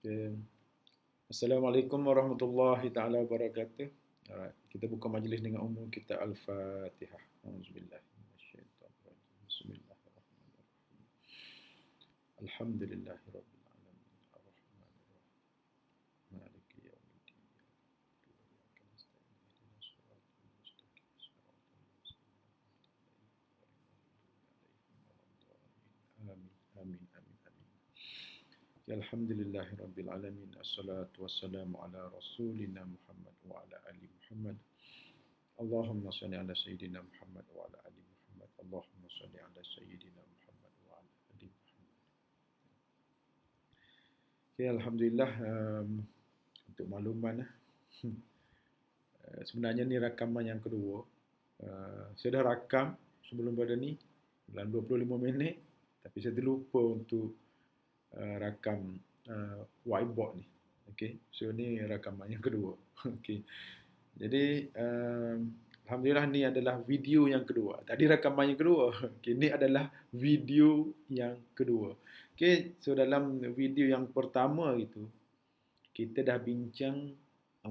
Okay. Assalamualaikum warahmatullahi taala wabarakatuh. Alright, kita buka majlis dengan umum kita Al-Fatihah. Auzubillah minasyaitonirrajim. Bismillahirrahmanirrahim. Alhamdulillahirabbil alamin. Arrahmanirrahim. Maliki yaumiddin. Iyyaka nasta'in ihdinas siratal mustaqim. Siratal ladzina an'amta 'alaihim. Amin. Amin. Amin. Amin. Alhamdulillahirabbil alamin. Assalatu wassalamu ala rasulina Muhammad wa ala ali Muhammad. Allahumma salli ala sayyidina Muhammad wa ala ali Muhammad. Allahumma salli ala sayyidina Muhammad wa ala ali Muhammad. Okay, alhamdulillah, untuk makluman sebenarnya ni rakaman yang kedua. Saya dah rakam sebelum pada ni dalam 25 minit, tapi saya terlupa untuk rakam whiteboard ni. Okay, so ni rakaman yang kedua. Okay, jadi alhamdulillah ni adalah video yang kedua. Tadi rakaman yang kedua. Okay, ni adalah video yang kedua. Okay, so dalam video yang pertama itu kita dah bincang 4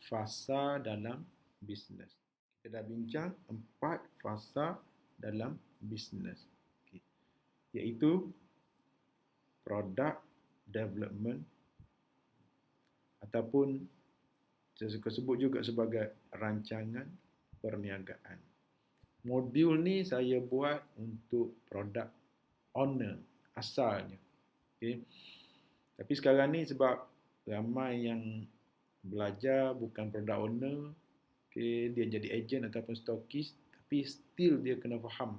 fasa dalam bisnes. Kita dah bincang 4 fasa dalam bisnes. Okay, iaitu product development ataupun saya suka sebut juga sebagai rancangan perniagaan. Modul ni saya buat untuk product owner asalnya. Okay. Tapi sekarang ni sebab ramai yang belajar bukan product owner, okay, dia jadi agent ataupun stokis, tapi still dia kena faham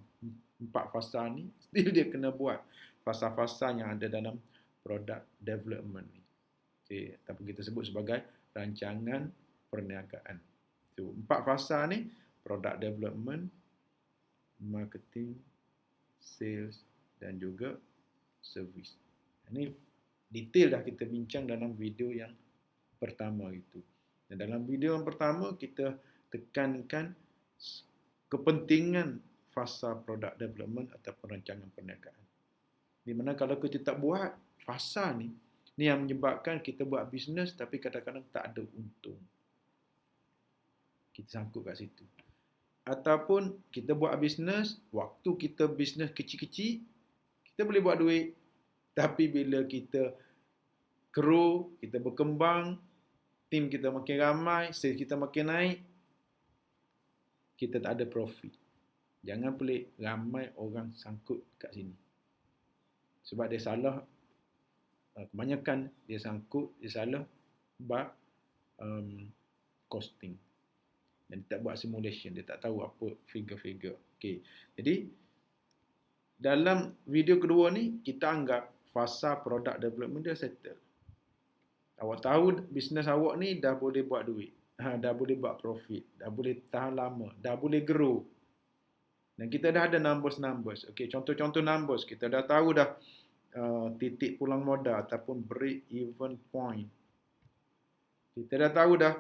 4 fasa ni, still dia kena buat fasa-fasa yang ada dalam product development ni. Okay, ataupun kita sebut sebagai rancangan perniagaan. So, 4 fasa ni, product development, marketing, sales dan juga service. Ini detail dah kita bincang dalam video yang pertama itu. Dan dalam video yang pertama kita tekankan kepentingan fasa product development atau perancangan perniagaan. Di mana kalau kita tak buat fasa ni yang menyebabkan kita buat bisnes tapi kadang-kadang tak ada untung. Kita sangkut kat situ. Ataupun kita buat bisnes, waktu kita bisnes kecil-kecil, kita boleh buat duit. Tapi bila kita grow, kita berkembang, tim kita makin ramai, sales kita makin naik, kita tak ada profit. Jangan pelik, ramai orang sangkut kat sini. Sebab dia salah, kebanyakan dia sangkut, dia salah bab costing. Dan dia tak buat simulation, dia tak tahu apa figure-figure. Okay. Jadi, dalam video kedua ni, kita anggap fasa product development dia settle. Awak tahu bisnes awak ni dah boleh buat duit. Dah boleh buat profit. Dah boleh tahan lama. Dah boleh grow. Dan kita dah ada numbers. Okay, contoh-contoh numbers. Kita dah tahu dah titik pulang modal ataupun break even point. Kita dah tahu dah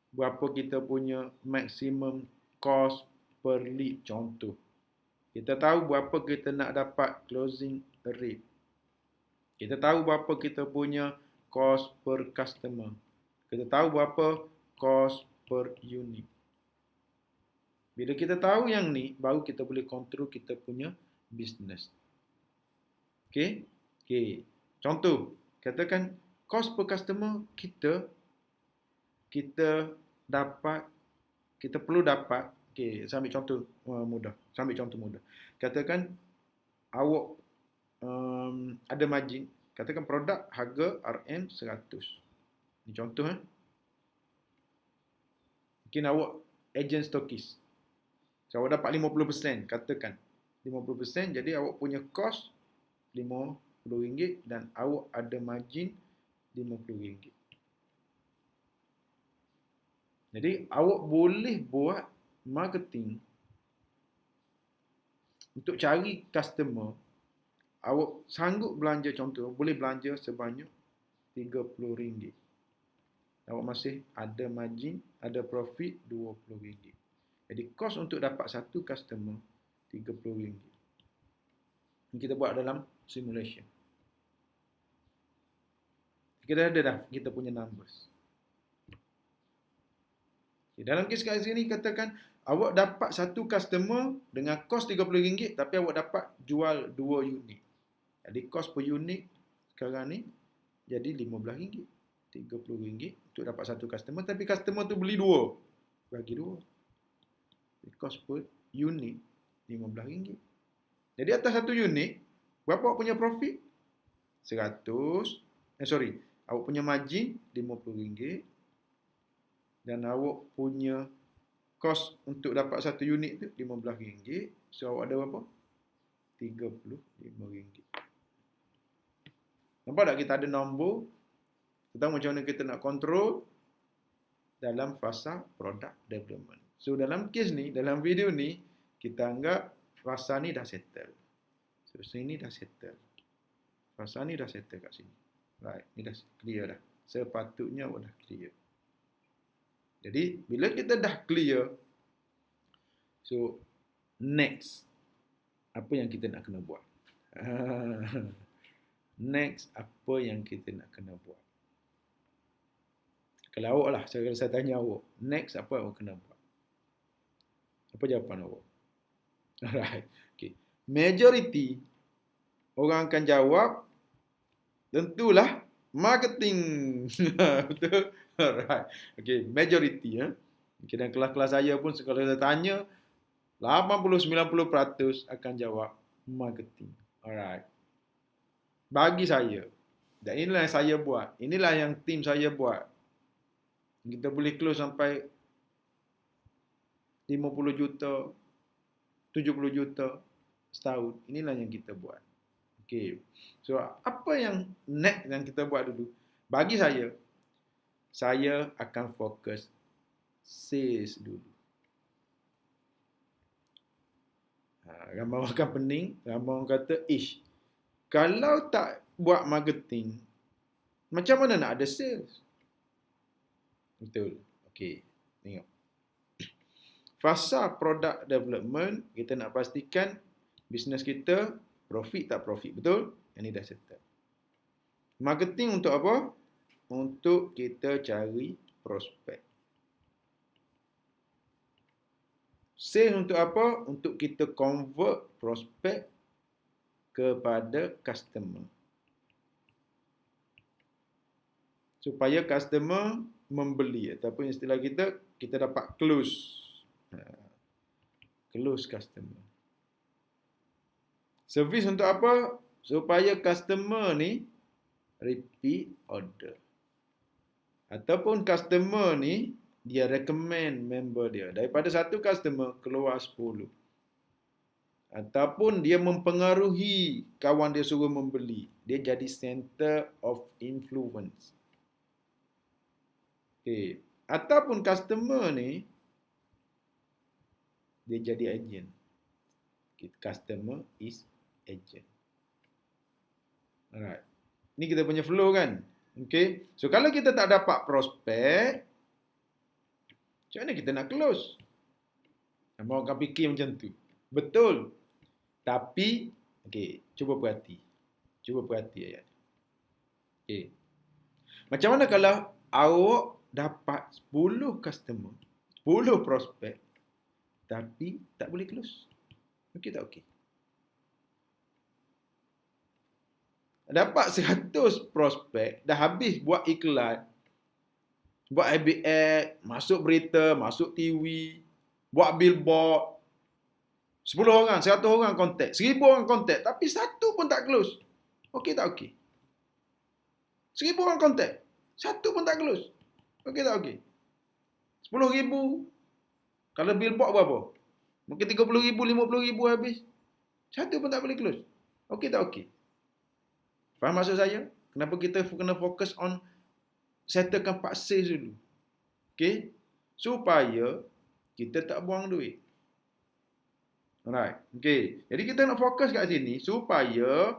berapa kita punya maximum cost per lead, contoh. Kita tahu berapa kita nak dapat closing rate. Kita tahu berapa kita punya cost per customer. Kita tahu berapa cost per unit. Bila kita tahu yang ni, baru kita boleh control kita punya business. Okay? Okay. Contoh, katakan cost per customer kita perlu dapat, okay, saya ambil contoh mudah. Katakan awak ada margin, katakan produk harga RM 100. Ini contoh. Mungkin awak agent stokis. So, awak dapat 50%, katakan 50%, jadi awak punya cost RM50 dan awak ada margin RM50. Jadi awak boleh buat marketing untuk cari customer. Awak sanggup belanja, contoh, boleh belanja sebanyak RM30. Awak masih ada margin, ada profit RM20. Jadi kos untuk dapat satu customer RM30. Ini kita buat dalam simulation. Kita ada dah kita punya numbers. Dalam kes kat sini katakan awak dapat satu customer dengan kos RM30 tapi awak dapat jual 2 unit. Jadi kos per unit sekarang ni jadi RM15. RM30 untuk dapat satu customer tapi customer tu beli 2. Bagi 2. Kos per unit RM15. Jadi atas satu unit berapa awak punya profit? 100. Awak punya margin RM50. Dan awak punya kos untuk dapat satu unit tu RM15. So awak ada berapa? RM35. Nampak tak kita ada nombor? Kita tahu macam mana kita nak control dalam fasa product development. So dalam kes ni, dalam video ni, kita anggap fasa ni dah settle. So sini dah settle. Fasa ni dah settle kat sini. Right, ni dah clear dah. Sepatutnya awak dah clear. Jadi, bila kita dah clear, so, next, apa yang kita nak kena buat? Next, apa yang kita nak kena buat? Kalau awak lah, saya tanya awak, next, apa awak kena buat? Apa jawapan awak? Alright, okay. Majority, orang akan jawab, tentulah, marketing. Betul? Alright. Okay, majority Okay, dan kelas-kelas saya pun kalau saya tanya 80-90% akan jawab marketing. Alright. Bagi saya, dan inilah yang saya buat. Inilah yang tim saya buat. Kita boleh close sampai 50 juta, 70 juta setahun. Inilah yang kita buat. Okay. So, apa yang next yang kita buat dulu? Bagi saya akan fokus sales dulu. Ramai orang akan pening, ramai orang kata, kalau tak buat marketing, macam mana nak ada sales? Betul. Okey, tengok. Fasa product development, kita nak pastikan bisnes kita profit tak profit. Betul? Yang ni dah settle. Marketing untuk apa? Untuk kita cari prospek. Sales untuk apa? Untuk kita convert prospek kepada customer. Supaya customer membeli ataupun istilah kita dapat close. Close customer. Servis untuk apa? Supaya customer ni repeat order. Ataupun customer ni, dia recommend member dia. Daripada satu customer, keluar 10. Ataupun dia mempengaruhi kawan dia suruh membeli. Dia jadi center of influence. Okay. Ataupun customer ni, dia jadi agent. Customer is agent. Alright. Ini kita punya flow kan? Okay. So, kalau kita tak dapat prospek, macam mana kita nak close? Orang akan fikir macam tu. Betul. Tapi, okay, cuba perhati. Ayat. Okay. Macam mana kalau awak dapat 10 customer, 10 prospek, tapi tak boleh close? Okey tak okey? Dapat 100 prospek, dah habis buat iklan, buat AB ad, masuk berita, masuk TV, buat billboard. 10 orang, 100 orang kontak, 1000 orang kontak, tapi satu pun tak close. Okey tak okey? 1000 orang kontak, satu pun tak close. Okey tak okey? 10,000, kalau billboard berapa? Mungkin 30,000, 50,000 habis. Satu pun tak boleh close. Okey tak okey? Faham maksud saya? Kenapa kita kena fokus on settlekan part sales dulu? Okey? Supaya kita tak buang duit. Alright. Okey. Jadi kita nak fokus kat sini supaya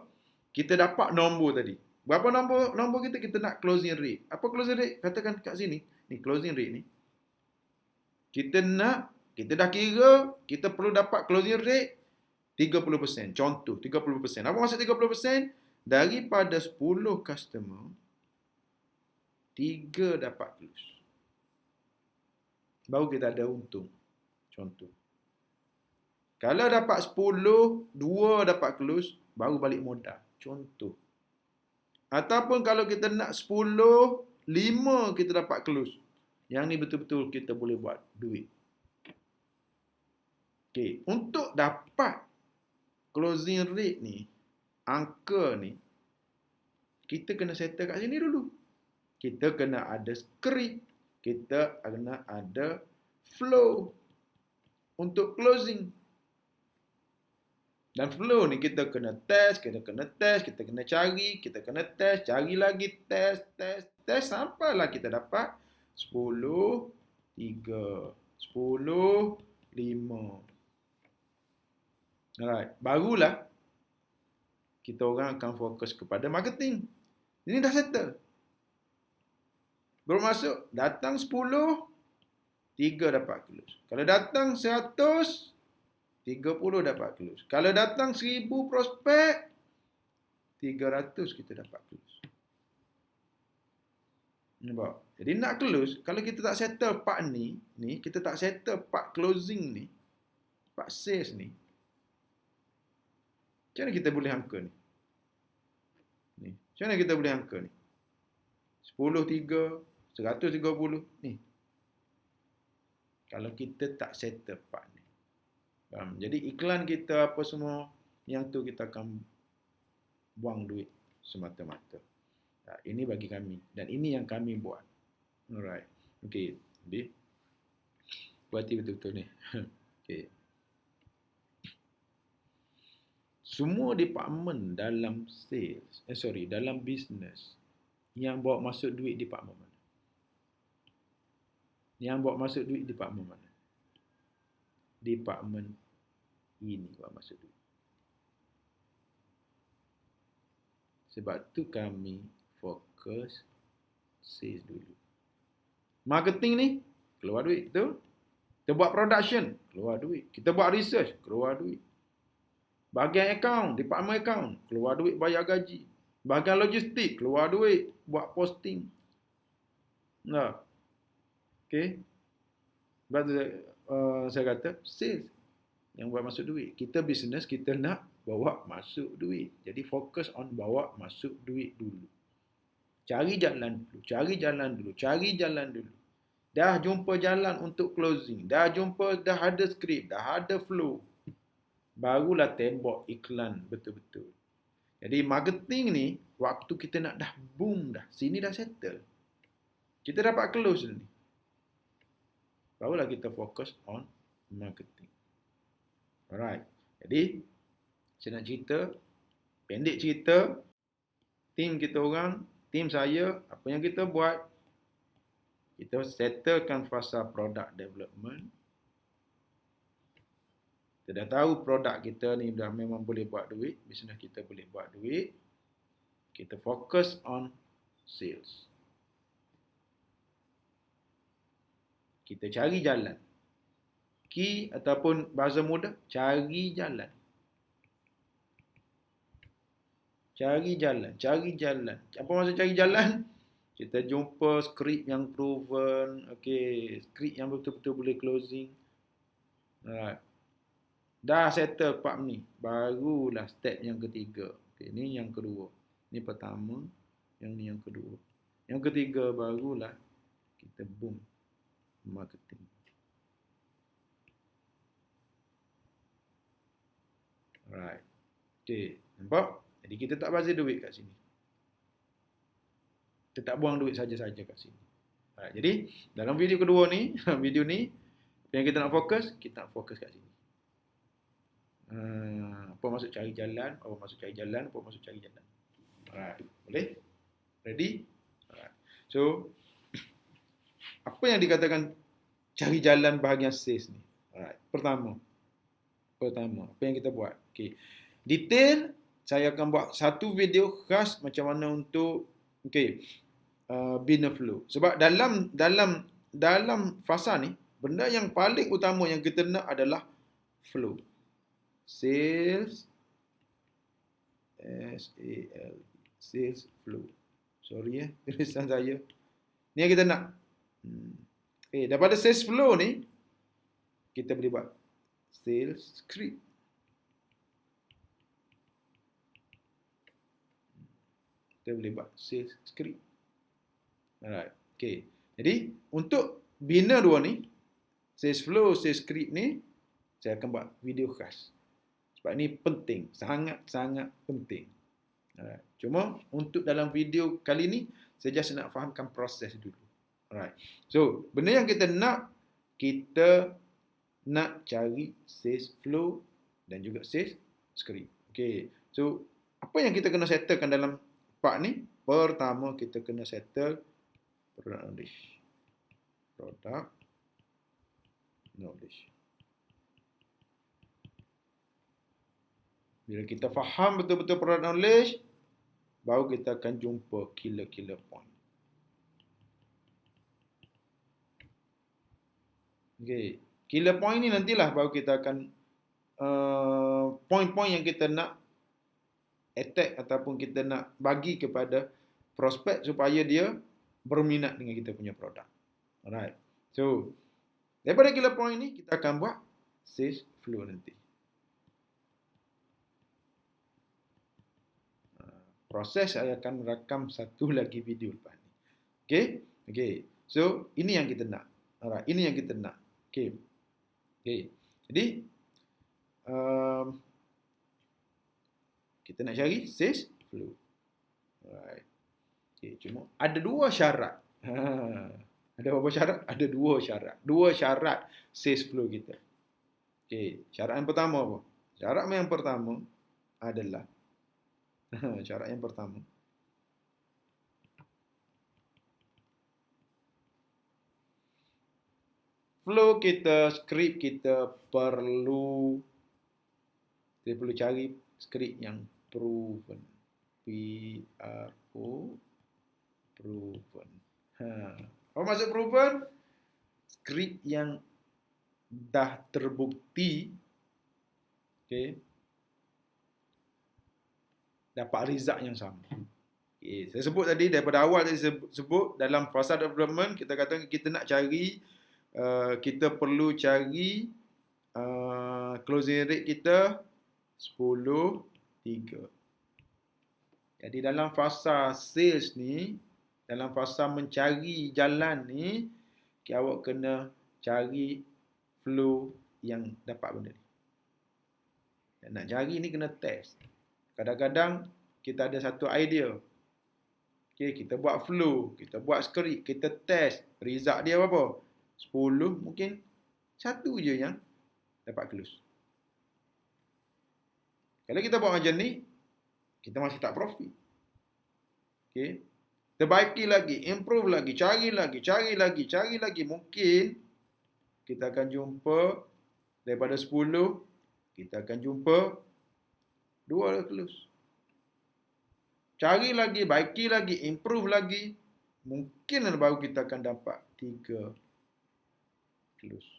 kita dapat nombor tadi. Berapa nombor kita? Kita nak closing rate. Apa closing rate? Katakan kat sini. Ni closing rate ni. Kita dah kira kita perlu dapat closing rate 30%. Contoh 30%. Apa maksud 30%? Daripada 10 customer, 3 dapat close. Baru kita ada untung. Contoh. Kalau dapat 10, 2 dapat close, baru balik modal. Contoh. Ataupun kalau kita nak 10, 5 kita dapat close. Yang ni betul-betul kita boleh buat duit. Okey, untuk dapat closing rate ni, angka ni, kita kena settle kat sini dulu. Kita kena ada script, kita kena ada flow untuk closing. Dan flow ni kita kena test, kita kena cari, kita kena test, cari lagi, test sampailah kita dapat 10, 3, 10, 5. Alright, barulah kita orang akan fokus kepada marketing. Ini dah settle. Baru masuk, datang 10, 3 dapat close. Kalau datang 100, 30 dapat close. Kalau datang 1000 prospek, 300 kita dapat close. Nampak? Jadi nak close, kalau kita tak settle part ni, kita tak settle part closing ni, part sales ni, macam mana kita boleh angka ni? Macam mana kita boleh angka ni? 10, 3, 130 ni. Kalau kita tak settle part ni. Faham? Jadi iklan kita apa semua, yang tu kita akan buang duit semata-mata. Ini bagi kami. Dan ini yang kami buat. Alright. Okay. Jadi, berarti betul-betul ni. Okay. Semua department dalam sales, dalam business, yang bawa masuk duit department mana? Yang bawa masuk duit department mana? Department ini bawa masuk duit. Sebab tu kami fokus sales dulu. Marketing ni keluar duit, betul? Kita buat production, keluar duit. Kita buat research, keluar duit. Bahagian account, department account, keluar duit bayar gaji. Bahagian logistik, keluar duit buat posting. Nah. Okey. Sebab tu saya kata sales yang buat masuk duit. Kita business, kita nak bawa masuk duit. Jadi fokus on bawa masuk duit dulu. Cari jalan dulu. Dah jumpa jalan untuk closing. Dah ada skrip, dah ada flow. Barulah tembok iklan betul-betul. Jadi marketing ni, waktu kita nak dah boom dah. Sini dah settle. Kita dapat close ni. Barulah kita fokus on marketing. Alright. Jadi, saya nak cerita, pendek cerita, tim kita orang, tim saya, apa yang kita buat, kita settlekan fasa product development. Kita dah tahu produk kita ni dah memang boleh buat duit, bisnes kita boleh buat duit. Kita fokus on sales. Kita cari jalan. Key ataupun bahasa mudah, cari jalan. Cari jalan. Apa maksud cari jalan? Kita jumpa skrip yang proven, okey, skrip yang betul-betul boleh closing. Alright. Dah settle part ni, barulah step yang ketiga. Okey, ni yang kedua. Ni pertama, yang ni yang kedua. Yang ketiga barulah kita boom marketing. Alright. Okey, nampak? Jadi kita tak bazir duit kat sini. Kita tak buang duit saja-saja kat sini. Alright, jadi dalam video kedua ni, video ni yang kita nak fokus kat sini. Apa maksud cari jalan? Alright, boleh? Ready? Alright. So, apa yang dikatakan cari jalan bahagian sales ni? Alright. Pertama, apa yang kita buat? Okay. Detail, saya akan buat satu video khas macam mana untuk bina flow. Sebab dalam fasa ni, benda yang paling utama yang kita nak adalah flow. Sales, sales flow. Sorry tulisan saya. Ni yang kita nak. Okay, daripada sales flow ni, kita boleh buat sales script. Kita boleh buat sales script. Alright. Okay. Jadi, untuk bina dua ni, sales flow, sales script ni, saya akan buat video khas. Sebab ini penting. Sangat-sangat penting. Alright. Cuma, untuk dalam video kali ni, saya just nak fahamkan proses dulu. Alright. So, benda yang kita nak cari sales flow dan juga sales script. Okay. So, apa yang kita kena settlekan dalam part ni? Pertama, kita kena settle product knowledge. Product knowledge. Bila kita faham betul-betul product knowledge, baru kita akan jumpa killer point. Okay. Killer point ni nantilah baru kita akan point-point yang kita nak attack ataupun kita nak bagi kepada prospek supaya dia berminat dengan kita punya produk. Alright. So, daripada killer point ni, kita akan buat sales flow nanti. Proses saya akan rakam satu lagi video lepas ni. Okay? Okay. So, ini yang kita nak. Alright. Ini yang kita nak. Okay. Okay. Jadi, kita nak cari sales flow. Alright. Okay, cuma ada dua syarat. Ada berapa syarat? Ada dua syarat. Dua syarat sales flow kita. Okay, syarat yang pertama apa? Syarat yang pertama adalah syarat yang pertama. Flow kita, skrip kita perlu cari skrip yang proven. P-R-O proven. Apa maksud proven? Skrip yang dah terbukti, okay, dapat result yang sama. Okay, saya sebut tadi daripada awal saya sebut dalam fasa development kita kata kita nak cari kita perlu cari closing rate kita 10-3. Jadi dalam fasa sales ni, dalam fasa mencari jalan ni, awak kena cari flow yang dapat benda ni. Dan nak cari ni kena test. Kadang-kadang kita ada satu idea. Okay, kita buat flow, kita buat script, kita test. Result dia berapa? 10, mungkin satu je yang dapat close. Kalau kita buat macam ni, kita masih tak profit. Okay. Terbaiki lagi, improve lagi, cari lagi. Mungkin kita akan jumpa daripada 10, kita akan jumpa 2 close. Cari lagi, baiki lagi, improve lagi. Mungkin baru kita akan dapat 3 close.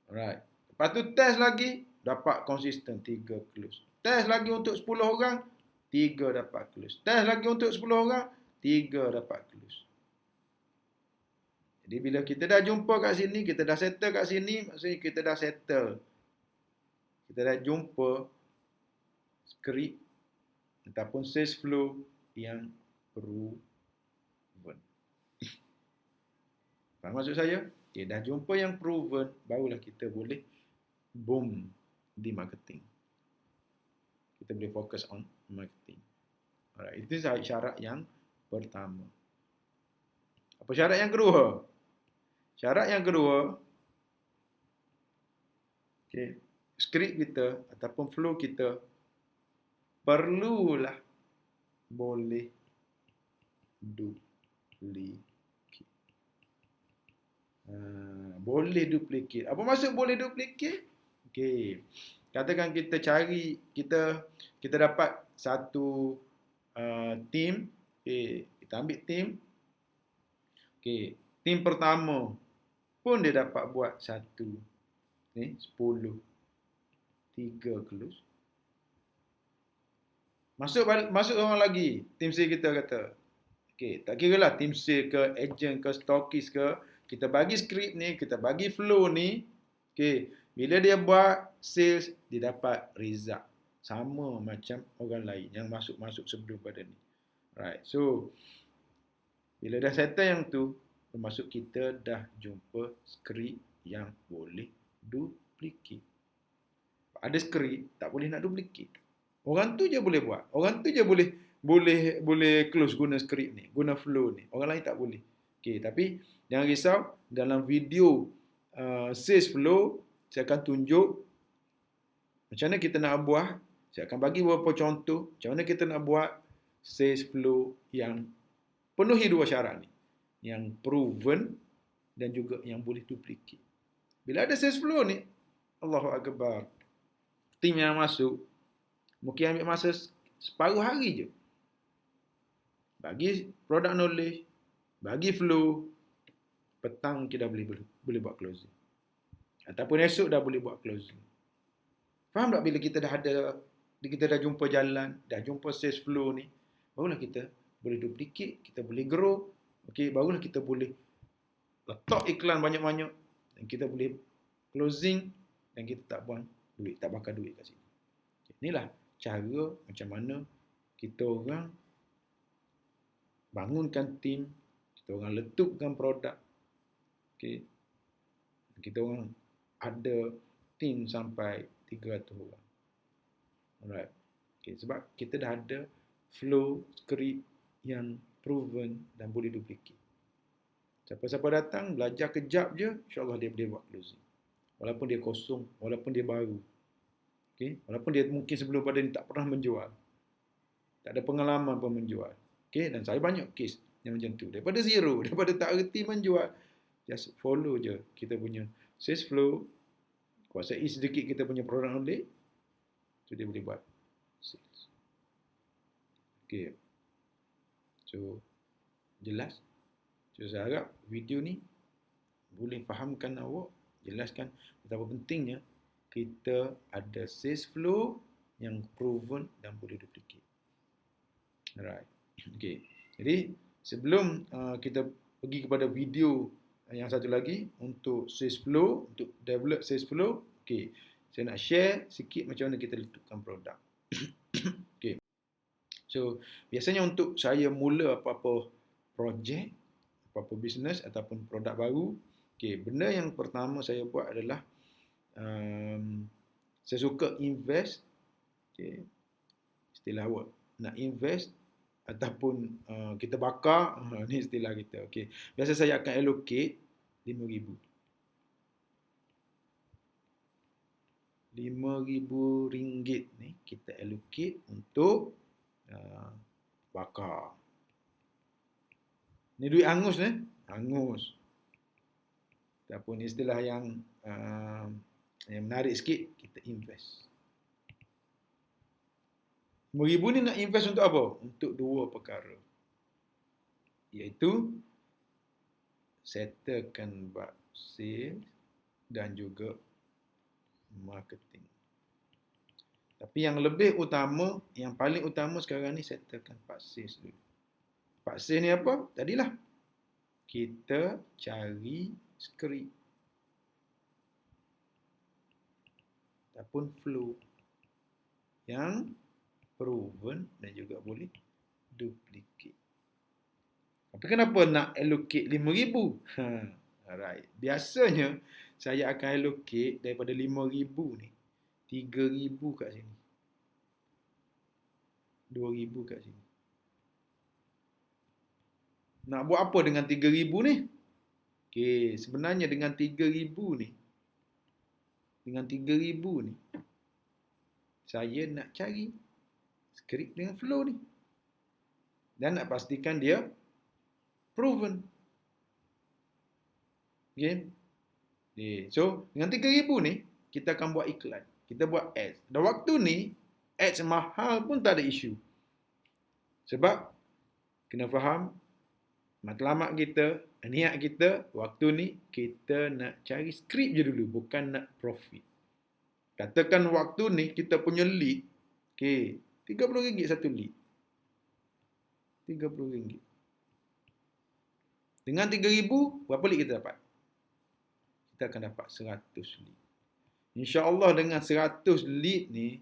Alright. Lepas tu test lagi, dapat konsisten 3 close. Test lagi untuk 10 orang, 3 dapat close. Test lagi untuk 10 orang, 3 dapat close. Jadi bila kita dah jumpa kat sini, kita dah settle kat sini, maksudnya kita dah settle. Kita dah jumpa script ataupun sales flow yang proven. Faham maksud saya? Okay, dah jumpa yang proven, barulah kita boleh boom di marketing. Kita boleh fokus on marketing. Alright, itu syarat yang pertama. Apa syarat yang kedua? Syarat yang kedua, okay, skrip kita ataupun flow kita perlulah boleh duplicate. Boleh duplicate. Apa maksud boleh duplicate? Okay. Katakan kita cari, kita dapat satu team. Okay. Kita ambil team. Okay. Team pertama pun dia dapat buat 10, 3 close. Masuk orang lagi. Team C kita kata, Okey, tak kira lah tim sale ke, agent ke, stokis ke, kita bagi skrip ni, kita bagi flow ni, okey, bila dia buat sales, dia dapat result. Sama macam orang lain yang masuk-masuk sebelum pada ni. Right, so bila dah settle yang tu, termasuk kita dah jumpa skrip yang boleh duplicate. Ada skrip, tak boleh nak duplicate. Orang tu je boleh buat. Orang tu je boleh close guna skrip ni, guna flow ni. Orang lain tak boleh. Okey, tapi jangan risau, dalam video sales flow saya akan tunjuk macam mana kita nak buat. Saya akan bagi beberapa contoh macam mana kita nak buat sales flow yang penuhi dua syarat ni. Yang proven dan juga yang boleh duplicate. Bila ada sales flow ni, Allahu Akbar. Tim yang masuk mungkin ambil masa separuh hari je. Bagi product knowledge, bagi flow, petang kita boleh buat closing. Ataupun esok dah boleh buat closing. Faham tak bila kita dah jumpa jalan, dah jumpa sales flow ni, barulah kita boleh duplicate, kita boleh grow, okey, barulah kita boleh letak iklan banyak-banyak dan kita boleh closing dan kita tak buang duit, tak bakar duit kat sini. Inilah cara macam mana kita orang bangunkan tim, kita orang letupkan produk. Okey. Kita orang ada tim sampai 300 orang. Alright. Okey, sebab kita dah ada flow script yang proven dan boleh duplicate. Siapa-siapa datang, belajar kejap je, insya-Allah dia boleh buat closing. Walaupun dia kosong, walaupun dia baru. Okay? Walaupun dia mungkin sebelum pada ni tak pernah menjual. Tak ada pengalaman pun menjual. Okay? Dan saya banyak kes yang macam tu. Daripada zero, daripada tak erti menjual, just follow je kita punya sales flow, kuasai sedikit kita punya produk knowledge, so dia boleh buat sales. Okay. So, jelas? So, saya harap video ni boleh fahamkan awak, jelaskan betapa pentingnya kita ada sales flow yang proven dan boleh duplicate. Alright. Okay. Jadi, sebelum kita pergi kepada video yang satu lagi untuk sales flow, untuk develop sales flow, okay, saya nak share sikit macam mana kita letupkan produk. Okay. So, biasanya untuk saya mula apa-apa projek, apa-apa bisnes ataupun produk baru, okay, benda yang pertama saya buat adalah saya suka invest, okay, istilah awak nak invest ataupun kita bakar, ni istilah kita. Okay. Biasa saya akan allocate RM5,000. RM5,000 ni kita allocate untuk bakar. Ni duit hangus ni, hangus. Ataupun istilah yang menarik sikit, kita invest. RM5,000 ni nak invest untuk apa? Untuk dua perkara. Iaitu settlekan bab sales dan juga marketing. Tapi yang lebih utama, yang paling utama sekarang ni settlekan bab sales dulu. Bab sales ni apa? Tadilah kita cari skrip ataupun flow yang proven dan juga boleh duplicate. Tapi kenapa nak allocate RM5,000? Alright. Biasanya saya akan allocate daripada RM5,000 ni RM3,000 kat sini, RM2,000 kat sini. Nak buat apa dengan RM3,000 ni? Okay, sebenarnya dengan RM3,000 ni, saya nak cari skrip dengan flow ni. Dan nak pastikan dia proven. Okay. So, dengan RM3,000 ni, kita akan buat iklan. Kita buat ads. Dan waktu ni, ads mahal pun tak ada isu. Sebab, kena faham, matlamat kita, niat kita, waktu ni, kita nak cari skrip je dulu, bukan nak profit. Katakan waktu ni, kita punya lead, okay, RM30 satu lead. RM30. Dengan 3,000, berapa lead kita dapat? Kita akan dapat 100 lead. InsyaAllah dengan 100 lead ni,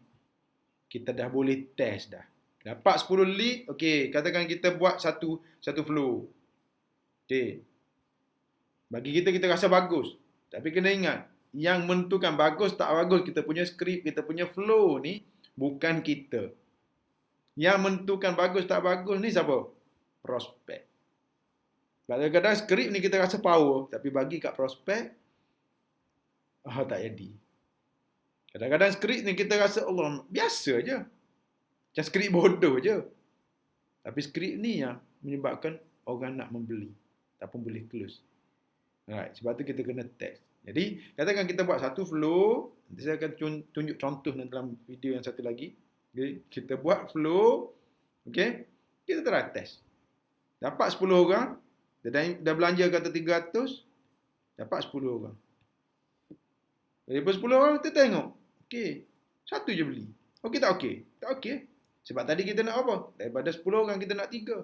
kita dah boleh test dah. Dapat 10 lead, okey, katakan kita buat satu flow. Okey. Bagi kita rasa bagus. Tapi kena ingat, yang menentukan bagus tak bagus kita punya skrip, kita punya flow ni bukan kita. Yang menentukan bagus tak bagus ni siapa? Prospek. Kadang-kadang skrip ni kita rasa power, tapi bagi kat prospek, tak jadi. Kadang-kadang skrip ni kita rasa Allah biasa je. Macam skrip bodoh je. Tapi skrip ni yang menyebabkan orang nak membeli ataupun boleh close. Alright, sebab tu kita kena test. Jadi, katakan kita buat satu flow, nanti saya akan tunjuk contoh dalam video yang satu lagi. Okay, kita buat flow, okay, kita try test. Dapat 10 orang, dah belanja kata 300, dapat 10 orang. Daripada 10 orang kita tengok, okay, satu je beli. Okey tak okey? Tak okey. Sebab tadi kita nak apa? Daripada 10 orang kita nak 3.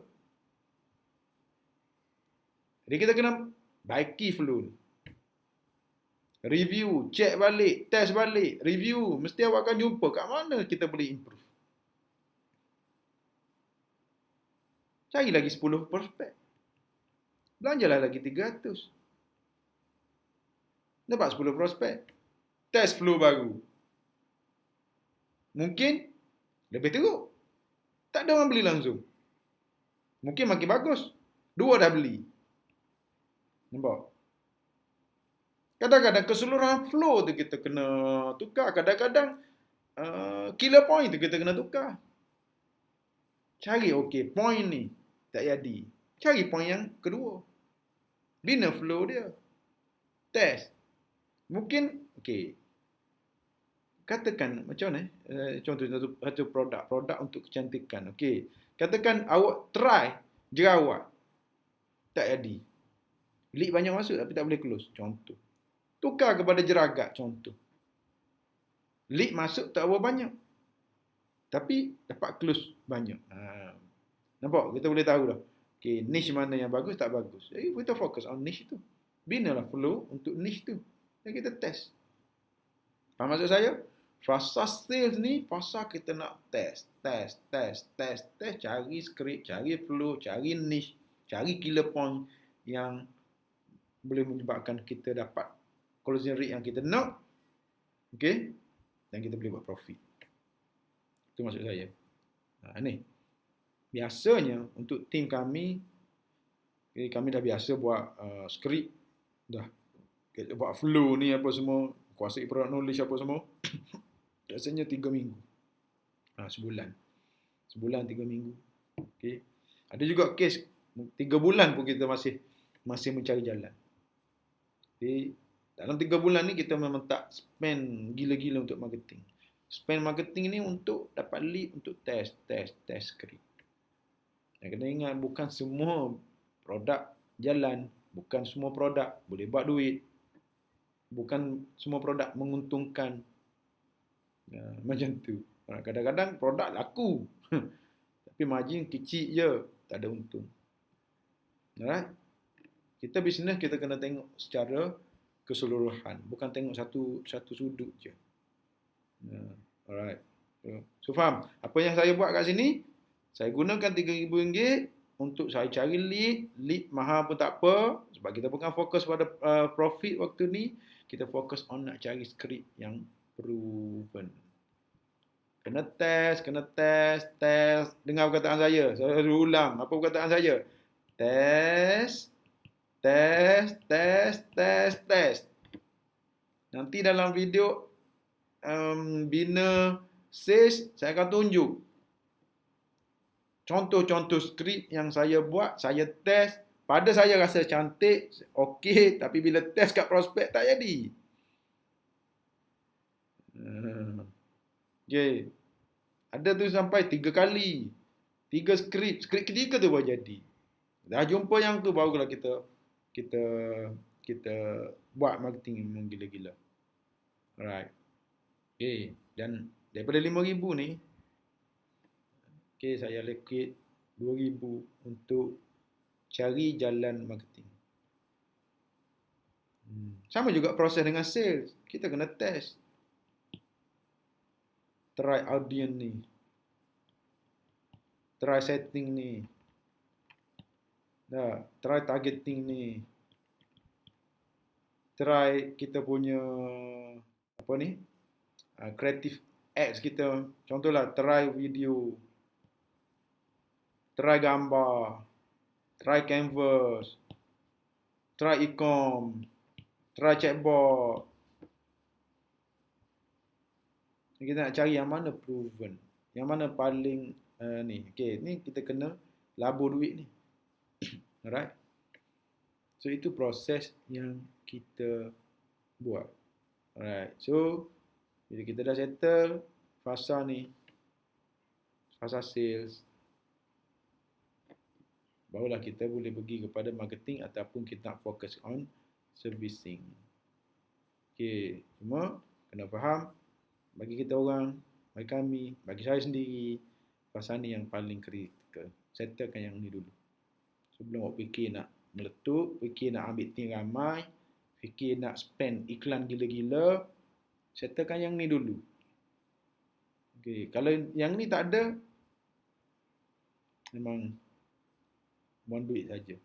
Jadi kita kena baiki flow ni. Review, check balik, test balik, review. Mesti awak akan jumpa kat mana kita boleh improve. Cari lagi 10 prospek. Belanjalah lagi 300. Dapat 10 prospek. Test flow baru. Mungkin lebih teruk. Tak ada orang beli langsung. Mungkin makin bagus. 2 dah beli. Nampak? Kadang-kadang keseluruhan flow tu kita kena tukar. Kadang-kadang killer point tu kita kena tukar. Cari okey, point ni tak jadi. Cari point yang kedua. Bina flow dia. Test. Mungkin, okey. Katakan, macam mana? Contoh satu produk untuk kecantikan. Okey. Katakan awak try jerawat. Tak jadi. Lead banyak masuk tapi tak boleh close. Contoh. Tukar kepada jeragat. Contoh. Lead masuk tak berapa banyak. Tapi dapat close banyak. Nampak? Kita boleh tahu dah. Okay, niche mana yang bagus, tak bagus. Jadi kita fokus on niche tu. Binalah flow untuk niche tu. Dan kita test. Faham maksud saya? Fasa sales ni, fasa kita nak test. Cari script, cari flow, cari niche, cari killer point yang boleh menyebabkan kita dapat closing rate yang kita nak. Okay? Dan kita boleh buat profit. Itu maksud saya. Ni. Biasanya untuk tim kami, kami dah biasa buat script, dah buat flow ni apa semua, kuasai product knowledge apa semua. Biasanya 3 minggu. Sebulan. Sebulan 3 minggu. Okay. Ada juga kes 3 bulan pun kita masih mencari jalan. Jadi dalam 3 bulan ni kita memang tak spend gila-gila untuk marketing. Spend marketing ni untuk dapat lead, untuk test script. Dan kena ingat, bukan semua produk jalan, bukan semua produk boleh buat duit, bukan semua produk menguntungkan. Macam tu. Kadang-kadang produk laku, tapi margin kecil je, tak ada untung. Alright? Kita bisnes kita kena tengok secara keseluruhan, bukan tengok satu sudut je. Alright. So faham? Apa yang saya buat kat sini? Saya gunakan RM3,000 untuk saya cari lead mahal pun tak apa, sebab kita bukan fokus pada profit waktu ni, kita fokus on nak cari skrip yang proven. Kena test. Dengar perkataan saya ulang. Apa perkataan saya? Test. Nanti dalam video bina sales, saya akan tunjuk contoh-contoh skrip yang saya buat, saya test. Pada saya rasa cantik, okey, tapi bila test kat prospek tak jadi. Okay. Ada tu sampai 3 kali. 3 skrip. Skrip ketiga tu baru jadi. Dah jumpa yang tu barulah kita buat marketing memang gila-gila. Alright. Okay. Dan daripada RM5,000 ni, okay, saya allocate RM2,000 untuk cari jalan marketing. Sama juga proses dengan sales. Kita kena test. Try audience ni. Try setting ni. Dah, try targeting ni. Try kita punya apa ni? Creative ads kita. Contohlah try video. Try gambar. Try canvas. Try e-com. Try chatbot. Kita nak cari yang mana proven. Yang mana paling ni. Okay, ni kita kena labur duit ni. Alright. So, itu proses yang kita buat. Alright. So, bila kita dah settle fasa ni, fasa sales, barulah kita boleh pergi kepada marketing ataupun kita nak fokus on servicing. Okay. Cuma, kena faham, bagi kita orang, bagi kami, bagi saya sendiri, fasa ni yang paling kritikal. Settlekan yang ni dulu. Sebelum awak fikir nak meletup, fikir nak ambil tim ramai, fikir nak spend iklan gila-gila, settlekan yang ni dulu. Okay. Kalau yang ni tak ada, memang buang duit saja.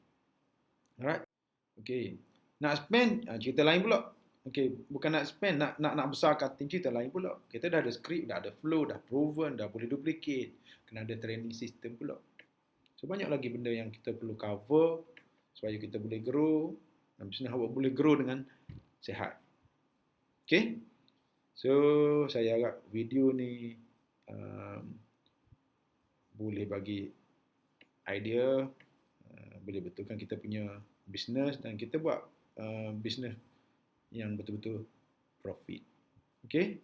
Alright? Okay. Nak spend, cerita lain pula. Okay, bukan nak spend, nak besarkan tim, cerita lain pula. Kita dah ada skrip, dah ada flow, dah proven, dah boleh duplicate. Kena ada training system pula. So, banyak lagi benda yang kita perlu cover supaya kita boleh grow dan bisnes awak boleh grow dengan sihat. Okay? So, saya harap video ni boleh bagi idea, boleh betulkan kita punya bisnes dan kita buat bisnes yang betul-betul profit. Okay?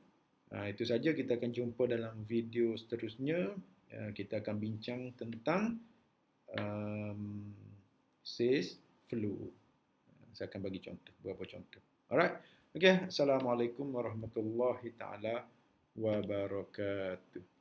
Itu saja, kita akan jumpa dalam video seterusnya. Kita akan bincang tentang sales flow. Saya akan bagi contoh, beberapa contoh. Alright? Okay. Assalamualaikum warahmatullahi taala wabarakatuh.